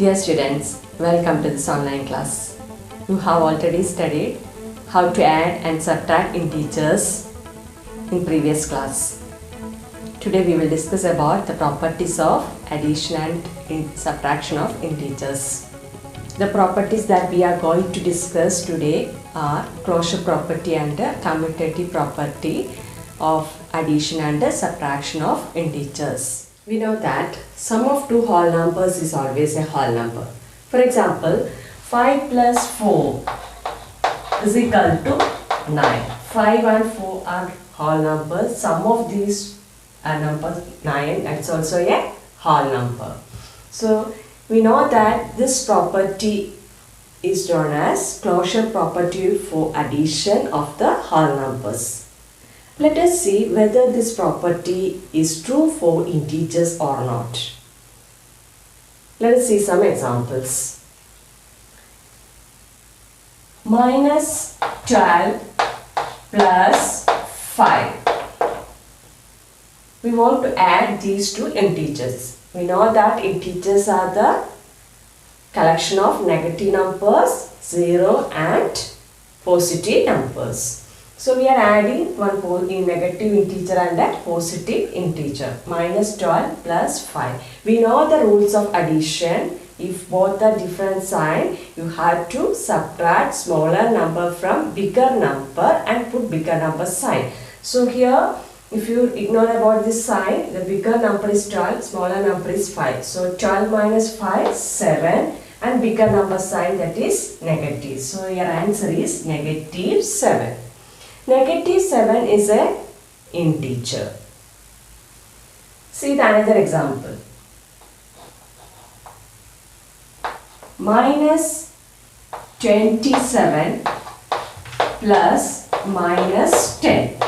Dear students, welcome to this online class. You have already studied how to add and subtract integers in previous class. Today we will discuss about the properties of addition and subtraction of integers. The properties that we are going to discuss today are closure property and commutative property of addition and subtraction of integers. We know that sum of two whole numbers is always a whole number. For example, 5 plus 4 is equal to 9. 5 and 4 are whole numbers. Sum of these are numbers 9. It's also a whole number. So we know that this property is known as closure property for addition of the whole numbers. Let us see whether this property is true for integers or not. Let us see some examples. Minus 12 plus 5. We want to add these two integers. We know that integers are the collection of negative numbers, 0 and positive numbers. So we are adding one negative integer and a positive integer. Minus 12 plus 5. We know the rules of addition. If both are different sign, you have to subtract smaller number from bigger number and put bigger number sign. So here, if you ignore about this sign, the bigger number is 12, smaller number is 5. So 12 minus 5, 7, and bigger number sign, that is negative. So your answer is negative 7. Negative 7 is an integer. See the another example. Minus 27 plus minus 10.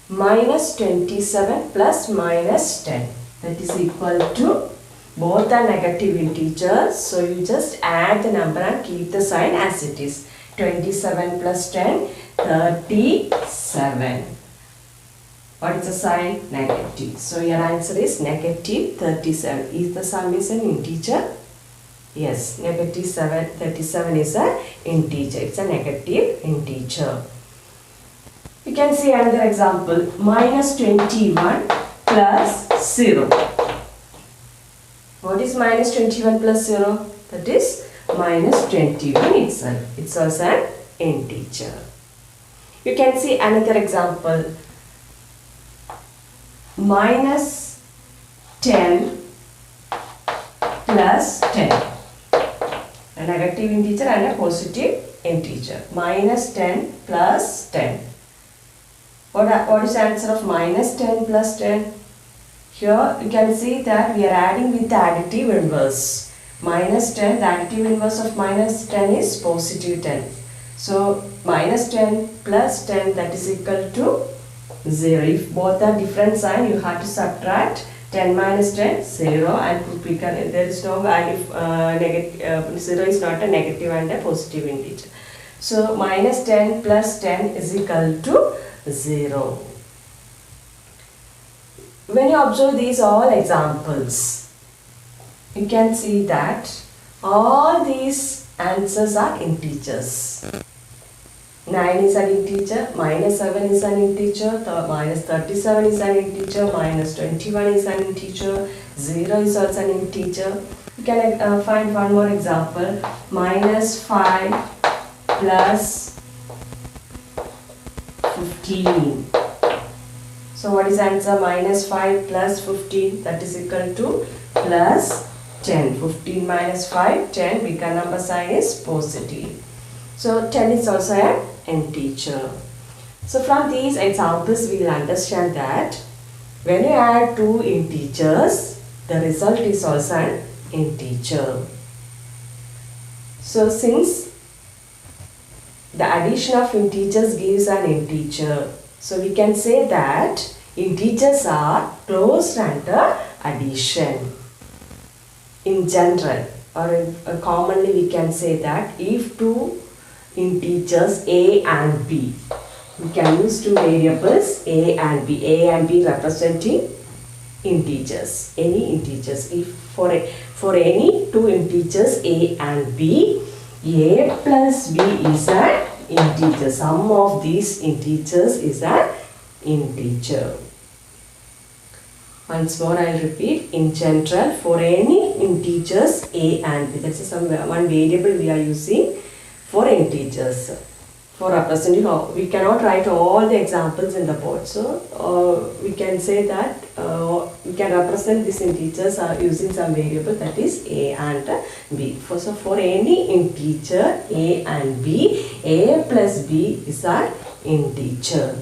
Minus 27 plus minus 10. That is equal to, both are negative integers. So you just add the number and keep the sign as it is. 27 plus 10, 37. What is the sign? Negative. So your answer is negative 37. Is the sum is an integer? Yes, negative 37 is an integer. It's a negative integer. You can see another example. Minus 21 plus 0. What is minus 21 plus 0? That is minus 21 itself. It's also an integer. You can see another example. Minus 10 plus 10. A negative integer and a positive integer. Minus 10 plus 10. What is the answer of minus 10 plus 10? Here you can see that we are adding with the additive inverse. Minus 10, the additive inverse of minus 10 is positive 10. So minus 10 plus 10, that is equal to 0. If both are different sign, you have to subtract 10 minus 10, 0, and put bigger. There is no value, 0 is not a negative and a positive integer. So minus 10 plus 10 is equal to 0. When you observe these all examples, you can see that all these answers are integers. 9 is an integer, minus 7 is an integer, minus 37 is an integer, minus 21 is an integer, 0 is also an integer. You can find one more example. Minus 5 plus 15. So what is the answer? Minus 5 plus 15, that is equal to plus 10. 15 minus 5, 10, bigger number sign is positive. So 10 is also an integer. So from these examples we will understand that when you add two integers, the result is also an integer. So since the addition of integers gives an integer, so we can say that integers are closed under addition. In general, or commonly we can say that if two integers a and b, we can use two variables a and b representing integers, any integers. If for for any two integers a and b, a plus b is an integer. Sum of these integers is an integer. Once more I will repeat. In general, for any integers a and b, that is one variable we are using for integers. For representing, we cannot write all the examples in the board. So we can say that we can represent these integers using some variable, that is a and b. So for any integer a and b, a plus b is an integer.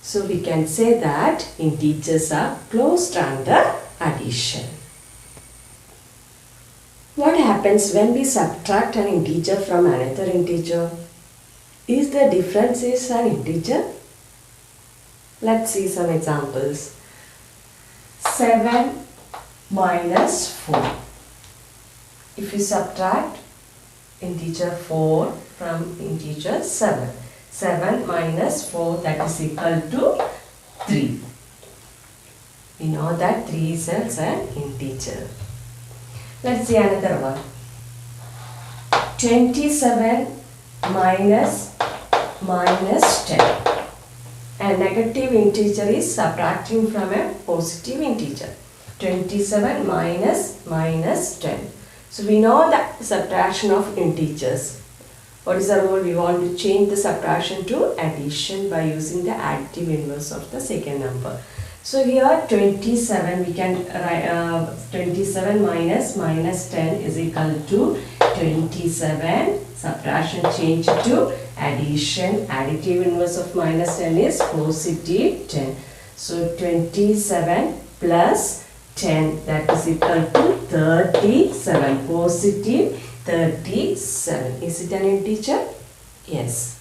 So we can say that integers are closed under addition. What happens when we subtract an integer from another integer? Is the difference is an integer? Let's see some examples. 7 minus 4. If you subtract integer 4 from integer 7, 7 minus 4, that is equal to 3. We know that 3 is an integer. Let's see another one. 27 minus 10. A negative integer is subtracting from a positive integer. 27 minus 10. So we know that subtraction of integers. What is the rule? We want to change the subtraction to addition by using the additive inverse of the second number. So here 27, we can write 27 minus 10 is equal to 27. Subtraction change to addition. Additive inverse of minus 10 is positive 10. So 27 plus 10, that is equal to 37. Positive 37. Is it an integer? Yes.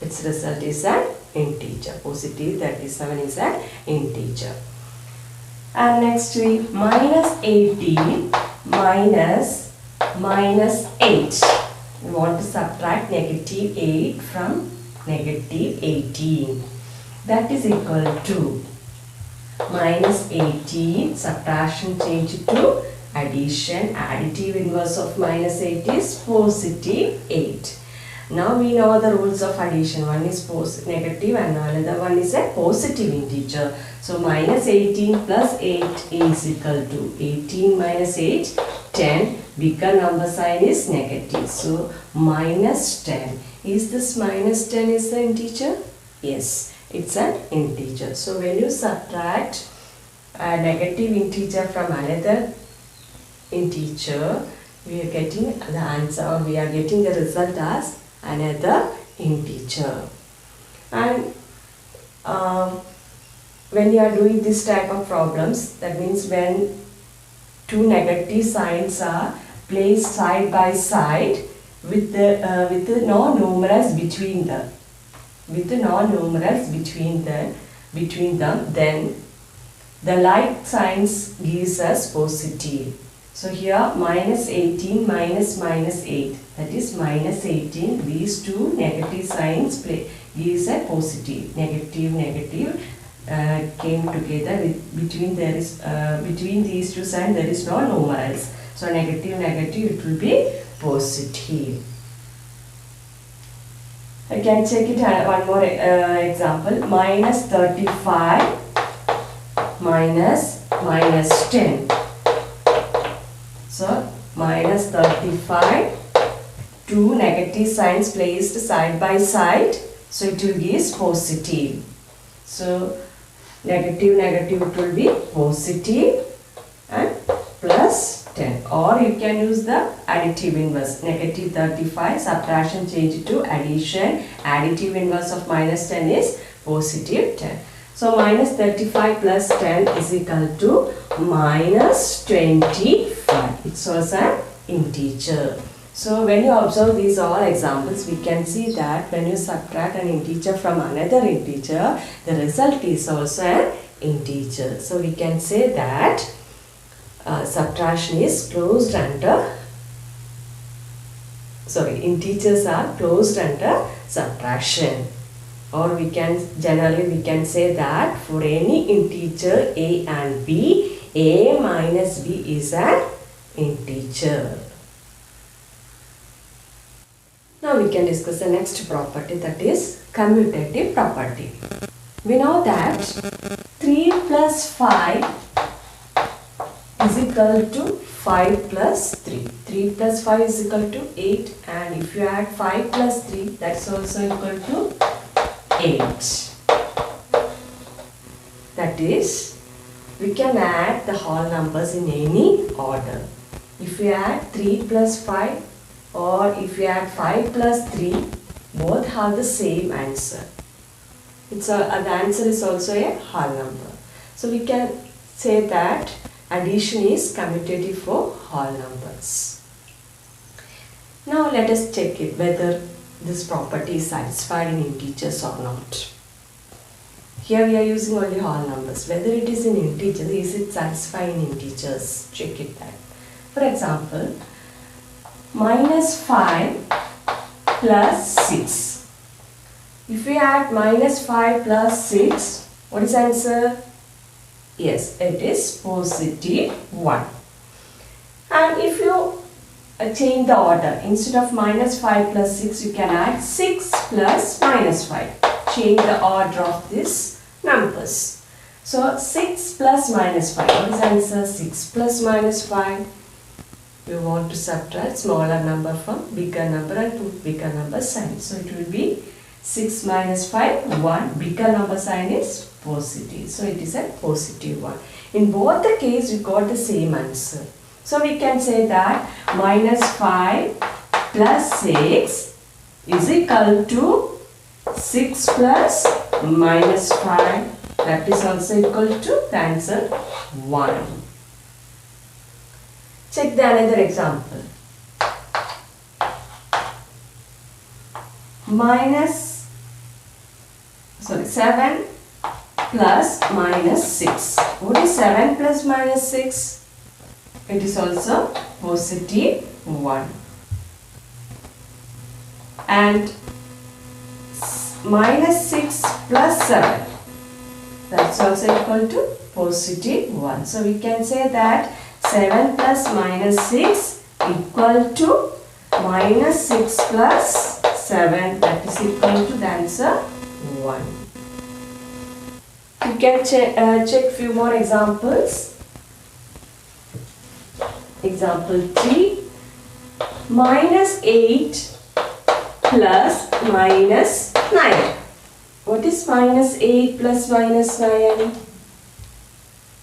Its result is an integer. Positive 37 is an integer. And next we minus 18 minus 8. We want to subtract negative 8 from negative 18. That is equal to minus 18. Subtraction change to addition. Additive inverse of minus 8 is positive 8. Now we know the rules of addition. One is negative and another one is a positive integer. So minus 18 plus 8 is equal to 18 minus 8, 10. Bigger number sign is negative. So minus 10. Is this minus 10 is the integer? Yes, it's an integer. So when you subtract a negative integer from another integer, we are getting the answer, or we are getting the result as another integer. And when you are doing this type of problems, that means when two negative signs are placed side by side with the non-numerals between them, then the like signs gives us positive. So here minus 18 minus 8, that is minus 18. These two negative signs gives a positive. Negative came together between these two signs there is no numerals. So negative it will be positive. I can check it one more example. Minus 35 minus 10. So minus 35, two negative signs placed side by side, so it will give positive. So negative it will be positive and plus 10. Or you can use the additive inverse. Negative 35, subtraction change to addition. Additive inverse of minus 10 is positive 10. So minus 35 plus 10 is equal to minus 25. It's also an integer. So when you observe these all examples, we can see that when you subtract an integer from another integer, the result is also an integer. So we can say that subtraction is closed under, integers are closed under subtraction. Or we can say that for any integer a and b, a minus b is an integer. Now we can discuss the next property, that is commutative property. We know that 3 plus 5 is equal to 5 plus 3. 3 plus 5 is equal to 8, and if you add 5 plus 3, that's also equal to 8. That is, we can add the whole numbers in any order. If you add 3 plus 5 or if you add 5 plus 3, both have the same answer. The answer is also a whole number. So we can say that addition is commutative for whole numbers. Now let us check it whether this property is satisfied in integers or not. Here we are using only whole numbers. Whether it is in integers, is it satisfied in integers? Check it out. For example, minus 5 plus 6. If we add minus 5 plus 6, what is the answer? Yes, it is positive 1. And if you change the order, instead of minus 5 plus 6, you can add 6 plus minus 5. Change the order of these numbers. So 6 plus minus 5, what is the answer? 6 plus minus 5. We want to subtract smaller number from bigger number and put bigger number sign. So it will be 6 minus 5, 1. Bigger number sign is positive. So it is a positive 1. In both the case, we got the same answer. So we can say that minus 5 plus 6 is equal to 6 plus minus 5. That is also equal to the answer 1. Check the another example. Seven plus minus 6. What is 7 plus minus 6? It is also positive 1. And minus 6 plus 7. That's also equal to positive 1. So we can say that 7 plus minus 6 equal to minus 6 plus 7. That is equal to the answer 1. You can check few more examples. Example 3. Minus 8 plus minus 9. What is minus 8 plus minus 9?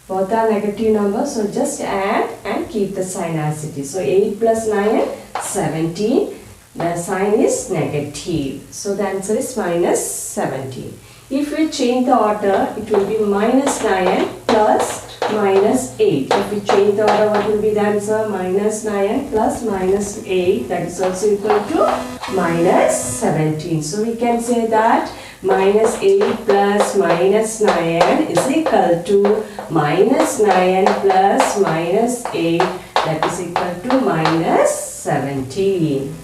Both are negative numbers, so just add and keep the sign as it is. So 8 plus 9, 17. The sign is negative. So the answer is minus 17. If we change the order, it will be minus 9 plus minus 8. If we change the order, what will be the answer? Minus 9 plus minus 8. That is also equal to minus 17. So we can say that minus 8 plus minus 9 is equal to minus 9 plus minus 8. That is equal to minus 17.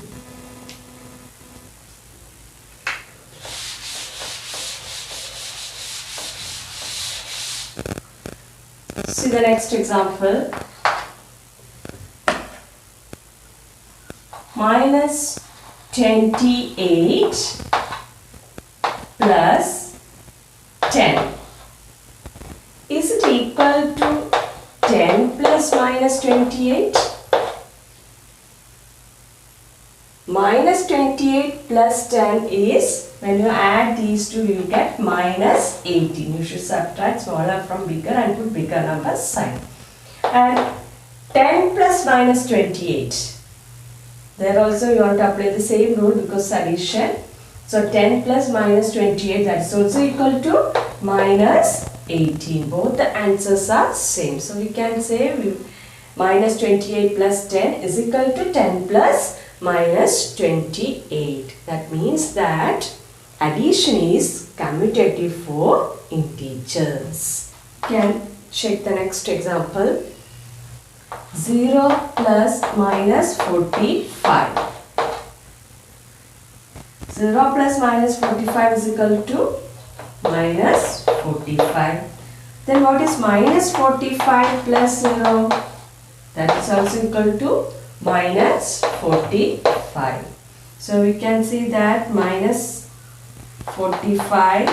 See the next example. Minus 28 plus 10. Is it equal to 10 plus minus 28? Minus 28 plus 10 is, when you add these two, you will get minus 18. You should subtract smaller from bigger and put bigger numbers sign. And 10 plus minus 28. There also you want to apply the same rule because addition. So 10 plus minus 28, that is also equal to minus 18. Both the answers are same. So we can say minus 28 plus 10 is equal to 10 plus minus 28. That means that addition is commutative for integers. Can check the next example. 0 plus minus 45. 0 plus minus 45 is equal to minus 45. Then what is minus 45 plus 0? that is also equal to minus 45. So we can see that minus 45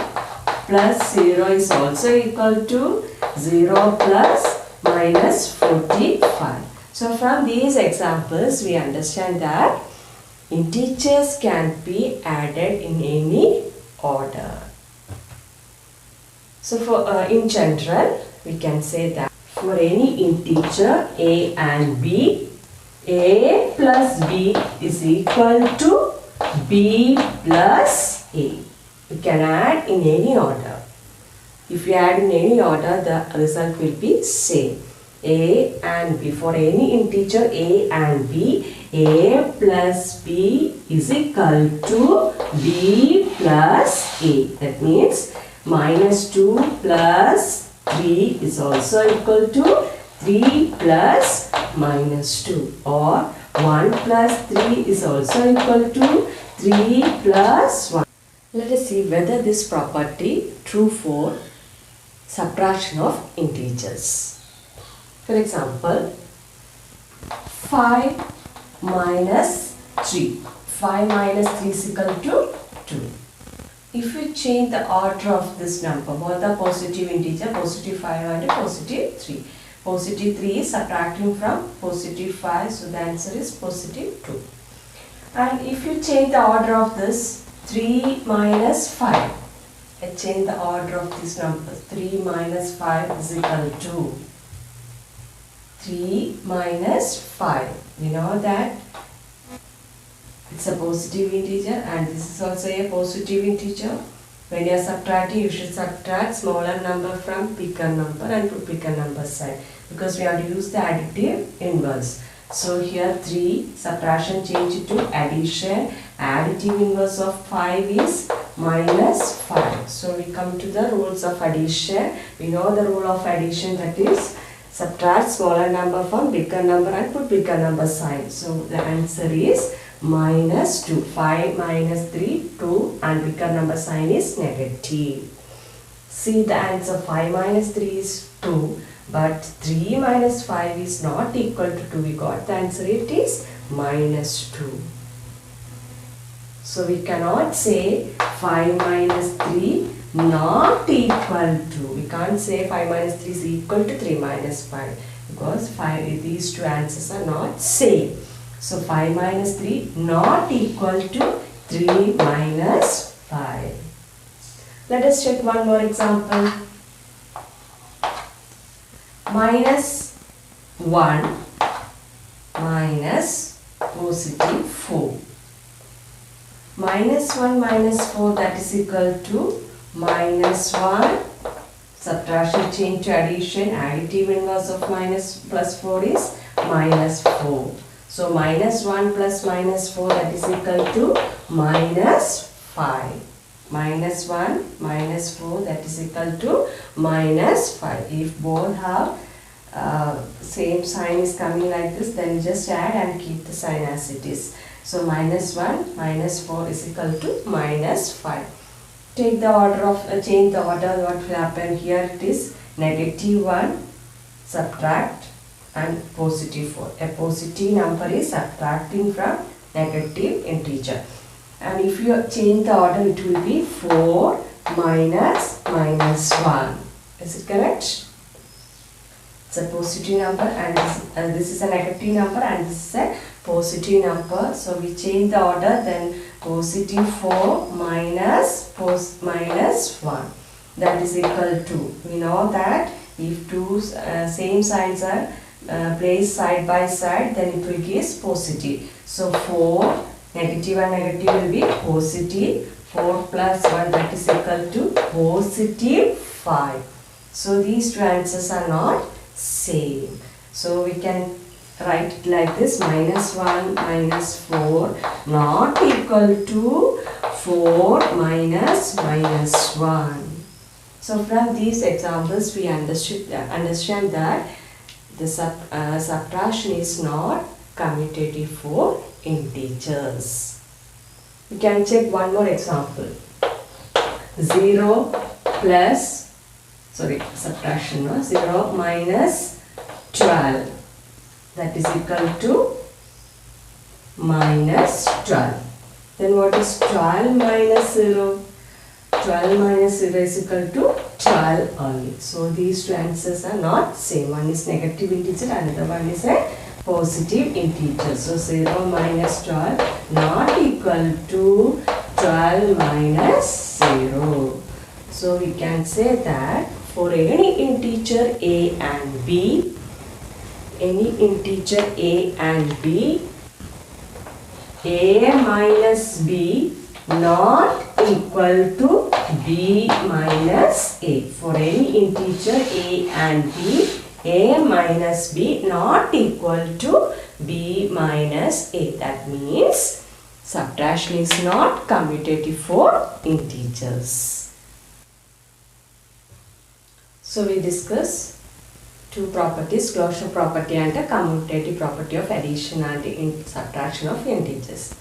plus 0 is also equal to 0 plus minus 45. So from these examples we understand that integers can be added in any order. So for in general we can say that for any integer a and b, a plus b is equal to b plus a. We can add in any order. If you add in any order, the result will be same. A and b. For any integer a and b, a plus b is equal to b plus a. That means minus 2 plus 3 is also equal to 3 plus minus 2, or 1 plus 3 is also equal to 3 plus 1. Let us see whether this property true for subtraction of integers. For example, 5 minus 3. 5 minus 3 is equal to 2. If we change the order of this number, both are positive integer, positive 5 and positive 3. Positive 3 is subtracting from positive 5, so the answer is positive 2. And if you change the order of this, 3 minus 5. I change the order of this number. 3 minus 5 is equal to 3 minus 5. We know that it's a positive integer and this is also a positive integer. When you are subtracting, you should subtract smaller number from bigger number and put bigger number side, because we have to use the additive inverse. So here 3, subtraction change to addition. Additive inverse of 5 is minus 5. So we come to the rules of addition. We know the rule of addition, that is subtract smaller number from bigger number and put bigger number side. So the answer is minus 2. 5 minus 3, 2, and bigger number sign is negative. See the answer, 5 minus 3 is 2, but 3 minus 5 is not equal to 2. We got the answer, it is minus 2. So we cannot say 5 minus 3 not equal to. We can't say 5 minus 3 is equal to 3 minus 5, because these two answers are not same. So 5 minus 3 not equal to 3 minus 5. Let us check one more example. Minus 1 minus positive 4. Minus 1 minus 4, that is equal to minus 1. Subtraction change to addition. Additive inverse of minus plus 4 is minus 4. So minus 1 plus minus 4, that is equal to minus 5. Minus 1 minus 4, that is equal to minus 5. If both have same sign is coming like this, then just add and keep the sign as it is. So minus 1 minus 4 is equal to minus 5. Take the order of change the order. What will happen here? It is negative 1 subtract and positive 4. A positive number is subtracting from negative integer. And if you change the order, it will be 4 minus minus 1. Is it correct? It's a positive number and this is a negative number and this is a positive number. So we change the order, then positive 4 minus 1. That is equal to. We know that if two same signs are placed side by side, then it will give positive. So 4, negative and negative will be positive. 4 plus 1, that is equal to positive 5. So these two answers are not same. So we can write it like this: minus 1 minus 4 not equal to 4 minus minus 1. So from these examples we understand that the subtraction is not commutative for integers. We can check one more example. 0 minus 12. that is equal to minus 12. Then what is 12 minus 0? 12 minus 0 is equal to 12 only. So these two answers are not same. One is negative integer, another one is a positive integer. So 0 minus 12 not equal to 12 minus 0. So we can say that for any integer a and b, any integer a and b, a minus b not equal to b minus a. For any integer a and b, a minus b not equal to b minus a. That means subtraction is not commutative for integers. So we discuss two properties, closure property and a commutative property of addition and subtraction of integers.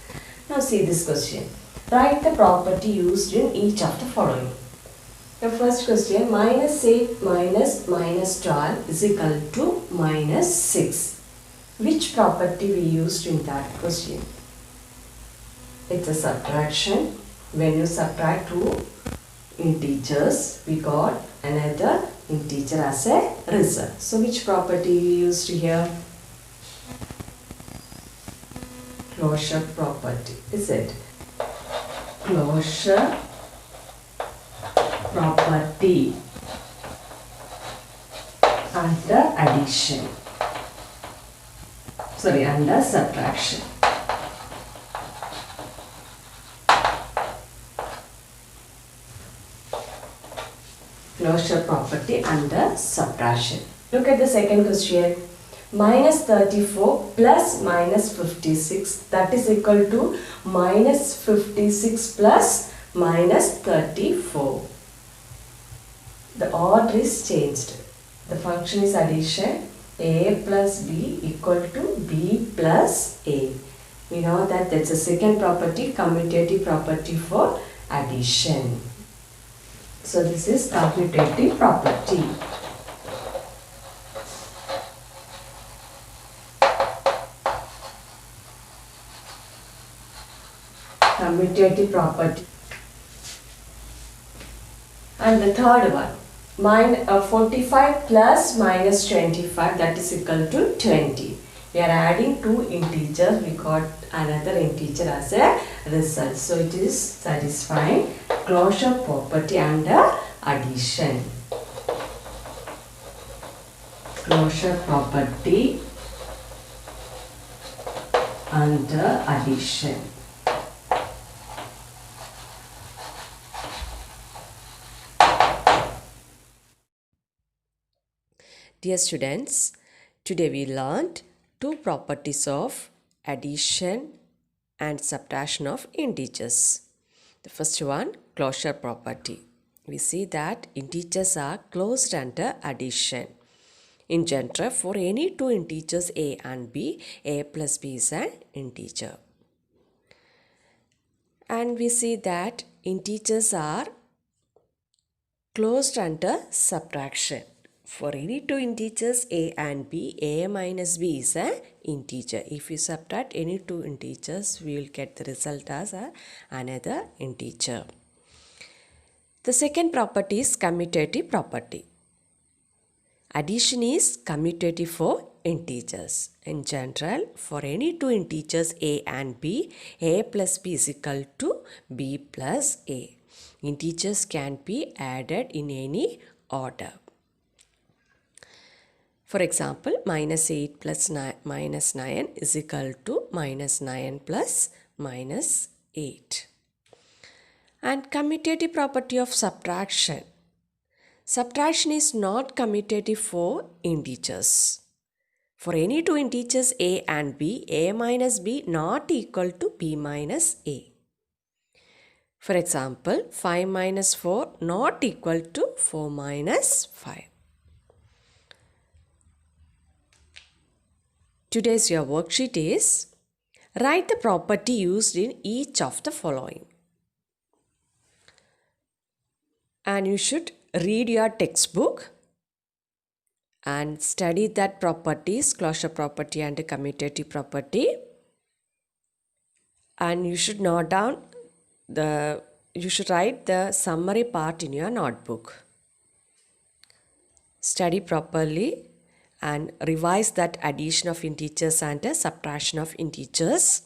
Now see this question. Write the property used in each of the following. The first question, minus 8 minus minus 12 is equal to minus 6. Which property we used in that question? It's a subtraction. When you subtract two integers, we got another integer as a result. So which property we used here? Closure property, is it? Closure property under addition. Sorry, under subtraction. Closure property under subtraction. Look at the second question. Minus 34 plus minus 56, that is equal to minus 56 plus minus 34. The order is changed. The function is addition. A plus B equal to B plus A. We know that that's a second property, commutative property for addition. So this is commutative property. Commutative property. And the third one, 45 plus minus 25, that is equal to 20. We are adding two integers, we got another integer as a result. So it is satisfying closure property under addition. Closure property under addition. Dear students, today we learned two properties of addition and subtraction of integers. The first one, closure property. We see that integers are closed under addition. In general, for any two integers a and b, a plus b is an integer. And we see that integers are closed under subtraction. For any two integers a and b, a minus b is an integer. If you subtract any two integers, we will get the result as another integer. The second property is commutative property. Addition is commutative for integers. In general, for any two integers a and b, a plus b is equal to b plus a. Integers can be added in any order. For example, minus 8 plus minus 9 is equal to minus 9 plus minus 8. And commutative property of subtraction. Subtraction is not commutative for integers. For any two integers a and b, a minus b not equal to b minus a. For example, 5 minus 4 not equal to 4 minus 5. Today's your worksheet is write the property used in each of the following. And you should read your textbook and study that properties, closure property and commutative property. And you should note down you should write the summary part in your notebook. Study properly and revise that addition of integers and subtraction of integers.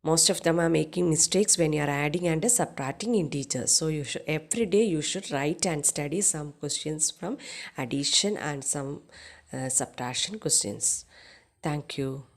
Most of them are making mistakes when you are adding and subtracting integers. So every day you should write and study some questions from addition and some subtraction questions. Thank you.